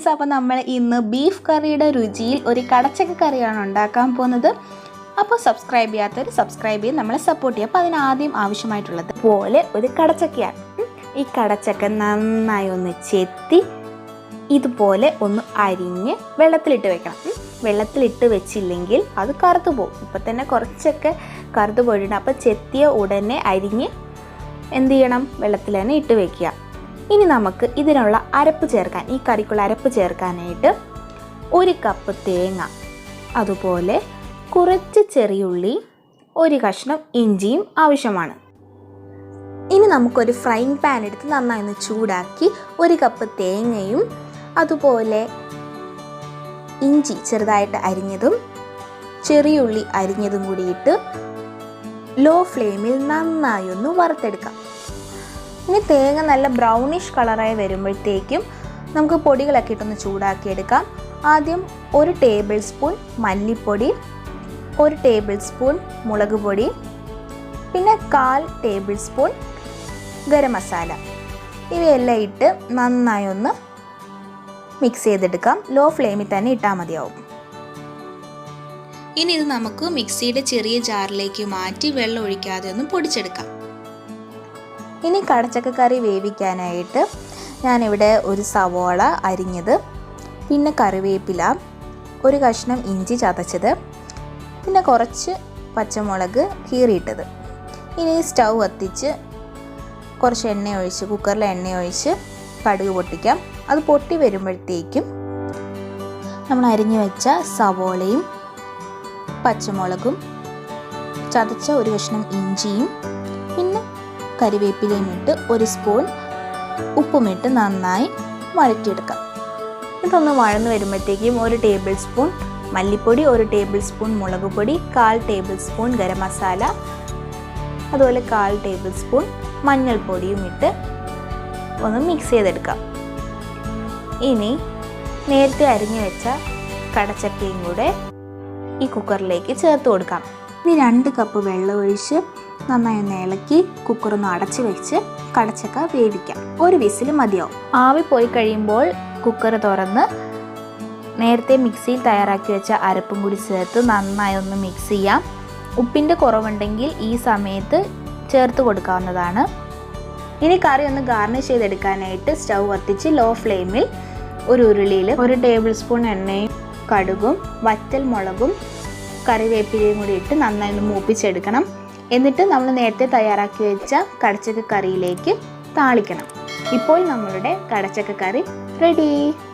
Friends, അപ്പോൾ നമ്മൾ ഇന്ന് ബീഫ് കറിയുടെ രുചിയിൽ ഒരു കടച്ചക്ക കറിയാണ് ഉണ്ടാക്കാൻ പോകുന്നത്. അപ്പോൾ സബ്സ്ക്രൈബ് ചെയ്യാത്തവർ സബ്സ്ക്രൈബ് ചെയ്ത് നമ്മളെ സപ്പോർട്ട് ചെയ്യുക. അപ്പോൾ അതിനാദ്യം ആവശ്യമായിട്ടുള്ളത് പോലെ ഒരു കടച്ചക്കയാണ്. ഈ കടച്ചക്ക നന്നായി ഒന്ന് ചെത്തി ഇതുപോലെ ഒന്ന് അരിഞ്ഞ് വെള്ളത്തിലിട്ട് വെക്കണം. വെള്ളത്തിലിട്ട് വെച്ചില്ലെങ്കിൽ അത് കറുത്തു പോകും. ഇപ്പം തന്നെ കുറച്ചൊക്കെ കറുത്തു പോയിട്ടുണ്ട്. അപ്പോൾ ചെത്തിയ ഉടനെ അരിഞ്ഞ് എന്ത് ചെയ്യണം, വെള്ളത്തിൽ തന്നെ ഇട്ട് വെക്കുക. ഇനി നമുക്ക് ഇതിനുള്ള അരപ്പ് ചേർക്കാൻ, ഈ കറിക്കുള്ള അരപ്പ് ചേർക്കാനായിട്ട് 1 കപ്പ് തേങ്ങ, അതുപോലെ കുറച്ച് ചെറിയുള്ളി, 1 കഷ്ണം ഇഞ്ചിയും ആവശ്യമാണ്. ഇനി നമുക്കൊരു ഫ്രൈങ് പാൻ എടുത്ത് നന്നായി ഒന്ന് ചൂടാക്കി 1 കപ്പ് തേങ്ങയും അതുപോലെ ഇഞ്ചി ചെറുതായിട്ട് അരിഞ്ഞതും ചെറിയുള്ളി അരിഞ്ഞതും കൂടി ഇട്ട് ലോ ഫ്ലെയിമിൽ നന്നായി ഒന്ന് വറുത്തെടുക്കാം. ഇനി തേങ്ങ നല്ല ബ്രൗണിഷ് കളറായി വരുമ്പോഴത്തേക്കും നമുക്ക് പൊടികളൊക്കെ ഇട്ടൊന്ന് ചൂടാക്കിയെടുക്കാം. ആദ്യം 1 ടേബിൾ സ്പൂൺ മല്ലിപ്പൊടി, 1 ടേബിൾ സ്പൂൺ മുളക് പൊടി, പിന്നെ 1/4 ടേബിൾ സ്പൂൺ ഗരം മസാല, ഇവയെല്ലാം ഇട്ട് നന്നായി ഒന്ന് മിക്സ് ചെയ്തെടുക്കാം. ലോ ഫ്ലെയിമിൽ തന്നെ ഇട്ടാൽ മതിയാവും. ഇനി ഇത് നമുക്ക് മിക്സിയുടെ ചെറിയ ജാറിലേക്ക് മാറ്റി വെള്ളം ഒഴിക്കാതെ ഒന്ന് പൊടിച്ചെടുക്കാം. ഇനി കടച്ചക്ക കറി വേവിക്കാനായിട്ട് ഞാനിവിടെ 1 സവോള അരിഞ്ഞത്, പിന്നെ കറിവേപ്പില, 1 കഷ്ണം ഇഞ്ചി ചതച്ചത്, പിന്നെ കുറച്ച് പച്ചമുളക് കീറിയിട്ടത്. ഇനി സ്റ്റൗ കത്തിച്ച് കുറച്ച് എണ്ണ ഒഴിച്ച്, കുക്കറിൽ എണ്ണ ഒഴിച്ച് കടുക് പൊട്ടിക്കാം. അത് പൊട്ടി വരുമ്പോഴത്തേക്കും നമ്മൾ അരിഞ്ഞു വെച്ച സവോളയും പച്ചമുളകും ചതച്ച 1 കഷ്ണം ഇഞ്ചിയും പിന്നെ കറിവേപ്പിലയും ഇട്ട് 1 സ്പൂൺ ഉപ്പുമിട്ട് നന്നായി വഴറ്റിയെടുക്കാം. ഇതൊന്ന് വഴന്ന് വരുമ്പോഴത്തേക്കും 1 ടേബിൾ സ്പൂൺ മല്ലിപ്പൊടി, 1 ടേബിൾ സ്പൂൺ മുളക് പൊടി, 1/4 ടേബിൾ സ്പൂൺ ഗരം മസാല, അതുപോലെ 1/4 ടേബിൾ സ്പൂൺ മഞ്ഞൾപ്പൊടിയും ഇട്ട് ഒന്ന് മിക്സ് ചെയ്തെടുക്കാം. ഇനി നേരത്തെ അരിഞ്ഞു വെച്ച കടച്ചക്കയും കൂടെ ഈ കുക്കറിലേക്ക് ചേർത്ത് കൊടുക്കാം. ഇനി 2 കപ്പ് വെള്ളം ഒഴിച്ച് നന്നായി ഒന്ന് ഇളക്കി കുക്കറൊന്ന് അടച്ച് വെച്ച് കടച്ചക്ക വേവിക്കാം. 1 വിസിൽ മതിയാവും. ആവി പോയി കഴിയുമ്പോൾ കുക്കർ തുറന്ന് നേരത്തെ മിക്സിയിൽ തയ്യാറാക്കി വെച്ച അരപ്പും കൂടി ചേർത്ത് നന്നായി ഒന്ന് മിക്സ് ചെയ്യാം. ഉപ്പിൻ്റെ കുറവുണ്ടെങ്കിൽ ഈ സമയത്ത് ചേർത്ത് കൊടുക്കാവുന്നതാണ്. ഇനി കറി ഒന്ന് ഗാർണിഷ് ചെയ്തെടുക്കാനായിട്ട് സ്റ്റൗ കത്തിച്ച് ലോ ഫ്ലെയിമിൽ ഒരു ഉരുളിയിൽ 1 ടേബിൾ സ്പൂൺ എണ്ണയും കടുകും വറ്റൽ മുളകും കറിവേപ്പിലയും കൂടി ഇട്ട് നന്നായി ഒന്ന് മൂപ്പിച്ചെടുക്കണം. എന്നിട്ട് നമ്മൾ നേരത്തെ തയ്യാറാക്കി വെച്ച കടച്ചക്ക കറിയിലേക്ക് താളിക്കണം. ഇപ്പോൾ നമ്മളുടെ കടച്ചക്ക കറി റെഡി.